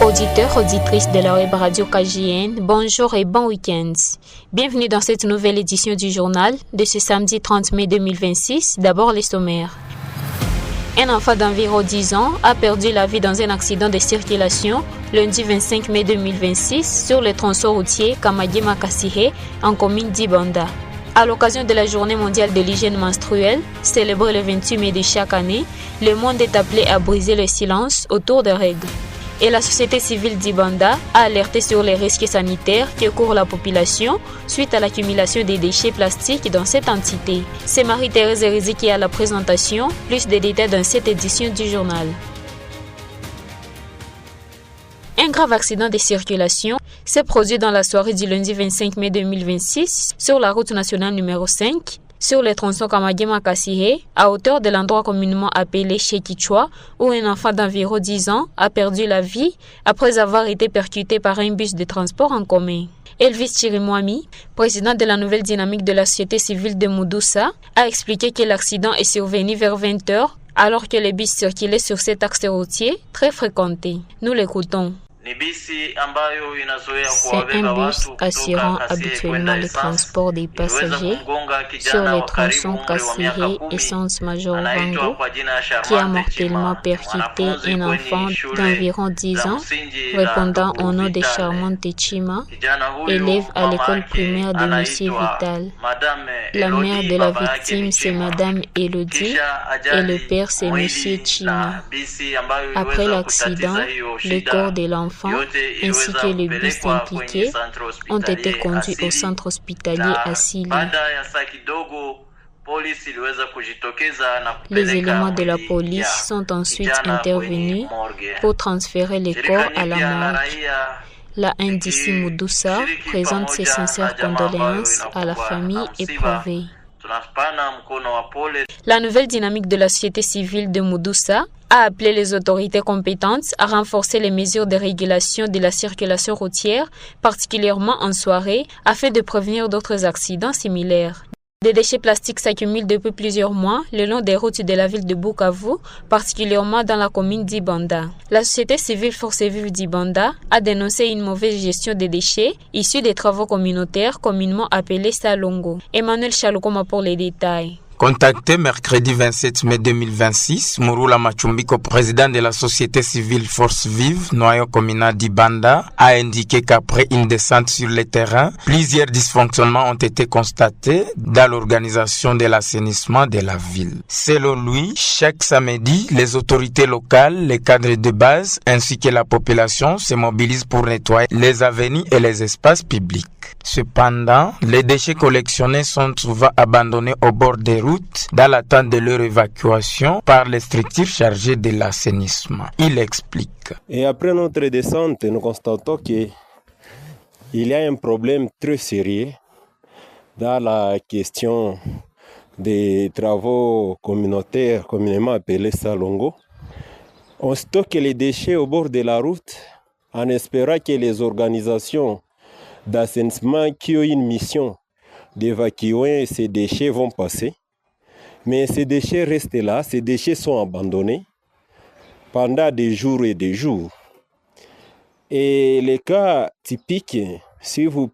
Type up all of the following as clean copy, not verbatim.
Auditeurs, auditrices de la web radio KJN, bonjour et bon week-end. Bienvenue dans cette nouvelle édition du journal de ce samedi 30 mai 2026. D'abord les sommaires. Un enfant d'environ 10 ans a perdu la vie dans un accident de circulation lundi 25 mai 2026 sur le tronçon routier Kamagema-Kassihé en commune d'Ibanda. À l'occasion de la journée mondiale de l'hygiène menstruelle, célébrée le 28 mai de chaque année, le monde est appelé à briser le silence autour des règles. Et la société civile d'Ibanda a alerté sur les risques sanitaires que court la population suite à l'accumulation des déchets plastiques dans cette entité. C'est Marie-Thérèse Rizzi qui a la présentation, plus de détails dans cette édition du journal. Un grave accident de circulation s'est produit dans la soirée du lundi 25 mai 2026 sur la route nationale numéro 5, sur le tronçon Kamagema-Kassihé, à hauteur de l'endroit communément appelé Chekichwa, où un enfant d'environ 10 ans a perdu la vie après avoir été percuté par un bus de transport en commun. Elvis Chirimwami, président de la nouvelle dynamique de la société civile de Mudoussa, a expliqué que l'accident est survenu vers 20 h alors que les bus circulaient sur cet axe routier très fréquenté. Nous l'écoutons. C'est un bus assurant habituellement le transport des passagers sur les tronçons Kassihé et Sens Major Vango qui a mortellement percuté un enfant d'environ 10 ans répondant au nom de Charmante Techima, élève à l'école primaire de Monsieur Vital. La mère de la victime c'est Madame Elodie et le père c'est Monsieur Chima. Après l'accident, le corps de l'enfant ainsi que les bus impliqués ont été conduits au centre hospitalier à Sili. Les éléments de la police sont ensuite intervenus pour transférer les corps à la morgue. La NDC Mudoussa présente ses sincères condoléances à la famille éprouvée. La nouvelle dynamique de la société civile de Mudoussa a appelé les autorités compétentes à renforcer les mesures de régulation de la circulation routière, particulièrement en soirée, afin de prévenir d'autres accidents similaires. Des déchets plastiques s'accumulent depuis plusieurs mois le long des routes de la ville de Bukavu, particulièrement dans la commune d'Ibanda. La société civile Force Vive d'Ibanda a dénoncé une mauvaise gestion des déchets issus des travaux communautaires communément appelés Salongo. Emmanuel Chalukoma pour les détails. Contacté mercredi 27 mai 2026, Murula Machumbiko, président de la société civile Force Vive, noyau communal d'Ibanda, a indiqué qu'après une descente sur le terrain, plusieurs dysfonctionnements ont été constatés dans l'organisation de l'assainissement de la ville. Selon lui, chaque samedi, les autorités locales, les cadres de base ainsi que la population se mobilisent pour nettoyer les avenues et les espaces publics. Cependant, les déchets collectionnés sont souvent abandonnés au bord des routes dans l'attente de leur évacuation par les structures chargées de l'assainissement. Il explique. Et après notre descente, nous constatons qu'il y a un problème très sérieux dans la question des travaux communautaires, communément appelés Salongo. On stocke les déchets au bord de la route en espérant que les organisations d'assainissement qui ont une mission d'évacuer ces déchets vont passer. Mais ces déchets restent là, ces déchets sont abandonnés pendant des jours et des jours. Et les cas typiques, si vous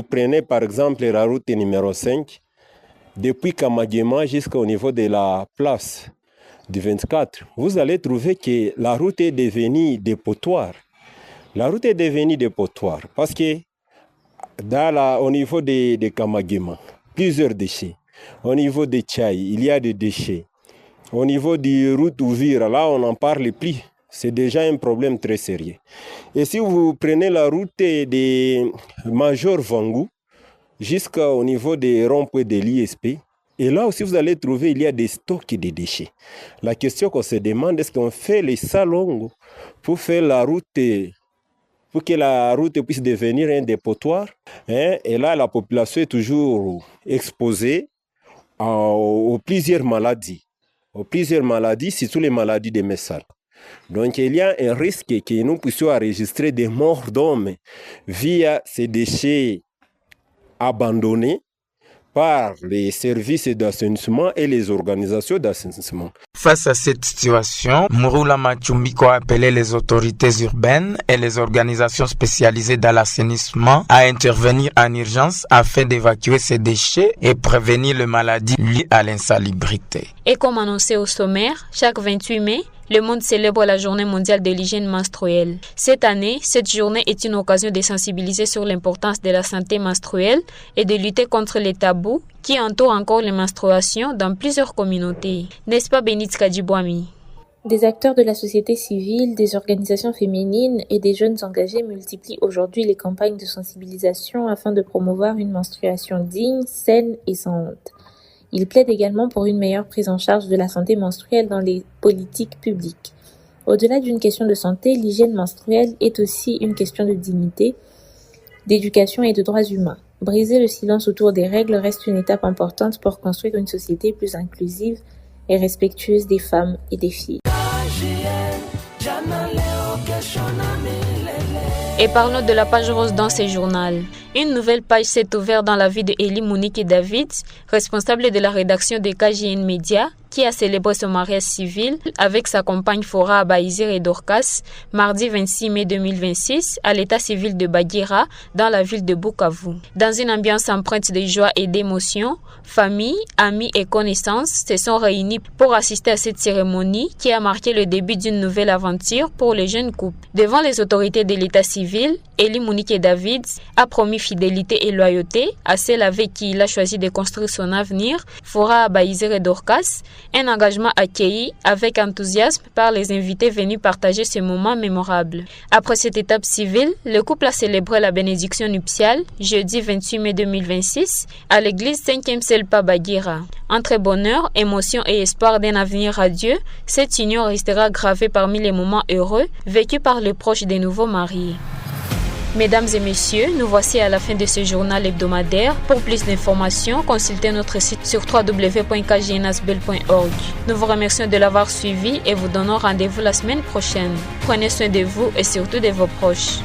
prenez par exemple la route numéro 5, depuis Kamagema jusqu'au niveau de la place du 24, vous allez trouver que la route est devenue dépotoir. La route est devenue dépotoir parce que au niveau de Kamagema, plusieurs déchets. Au niveau de Tchaï, il y a des déchets. Au niveau de route Ouvira, là, on n'en parle plus. C'est déjà un problème très sérieux. Et si vous prenez la route de Major Vangu jusqu'au niveau des ronds-points de l'ISP, et là aussi vous allez trouver, il y a des stocks de déchets. La question qu'on se demande, est-ce qu'on fait les salons pour faire la route, pour que la route puisse devenir un dépotoir, hein? Et là, la population est toujours exposée aux plusieurs maladies. Aux plusieurs maladies, surtout les maladies des messales. Donc il y a un risque que nous puissions enregistrer des morts d'hommes via ces déchets abandonnés par les services d'assainissement et les organisations d'assainissement. Face à cette situation, Mouroula Machumbiko a appelé les autorités urbaines et les organisations spécialisées dans l'assainissement à intervenir en urgence afin d'évacuer ces déchets et prévenir les maladies liées à l'insalubrité. Et comme annoncé au sommaire, chaque 28 mai, le monde célèbre la journée mondiale de l'hygiène menstruelle. Cette année, cette journée est une occasion de sensibiliser sur l'importance de la santé menstruelle et de lutter contre les tabous qui entourent encore les menstruations dans plusieurs communautés. N'est-ce pas Bénit Kadjibouami? Des acteurs de la société civile, des organisations féminines et des jeunes engagés multiplient aujourd'hui les campagnes de sensibilisation afin de promouvoir une menstruation digne, saine et sans honte. Il plaide également pour une meilleure prise en charge de la santé menstruelle dans les politiques publiques. Au-delà d'une question de santé, l'hygiène menstruelle est aussi une question de dignité, d'éducation et de droits humains. Briser le silence autour des règles reste une étape importante pour construire une société plus inclusive et respectueuse des femmes et des filles. Et parlons de la page rose dans ce journal. Une nouvelle page s'est ouverte dans la vie de Eli Monique David, responsable de la rédaction de KGN Media, qui a célébré son mariage civil avec sa compagne Fora Abaïzir et Dorcas mardi 26 mai 2026 à l'état civil de Baguira dans la ville de Bukavu. Dans une ambiance empreinte de joie et d'émotion, famille, amis et connaissances se sont réunis pour assister à cette cérémonie qui a marqué le début d'une nouvelle aventure pour le jeune couple. Devant les autorités de l'état civil, Eli Monique David a promis fidélité et loyauté à celle avec qui il a choisi de construire son avenir, Fora Abaïzir et Dorcas, un engagement accueilli avec enthousiasme par les invités venus partager ce moment mémorable. Après cette étape civile, le couple a célébré la bénédiction nuptiale jeudi 28 mai 2026 à l'église 5e Selpa Baguira. Entre bonheur, émotion et espoir d'un avenir radieux, cette union restera gravée parmi les moments heureux vécus par les proches des nouveaux mariés. Mesdames et messieurs, nous voici à la fin de ce journal hebdomadaire. Pour plus d'informations, consultez notre site sur www.kgnasbel.org. Nous vous remercions de l'avoir suivi et vous donnons rendez-vous la semaine prochaine. Prenez soin de vous et surtout de vos proches.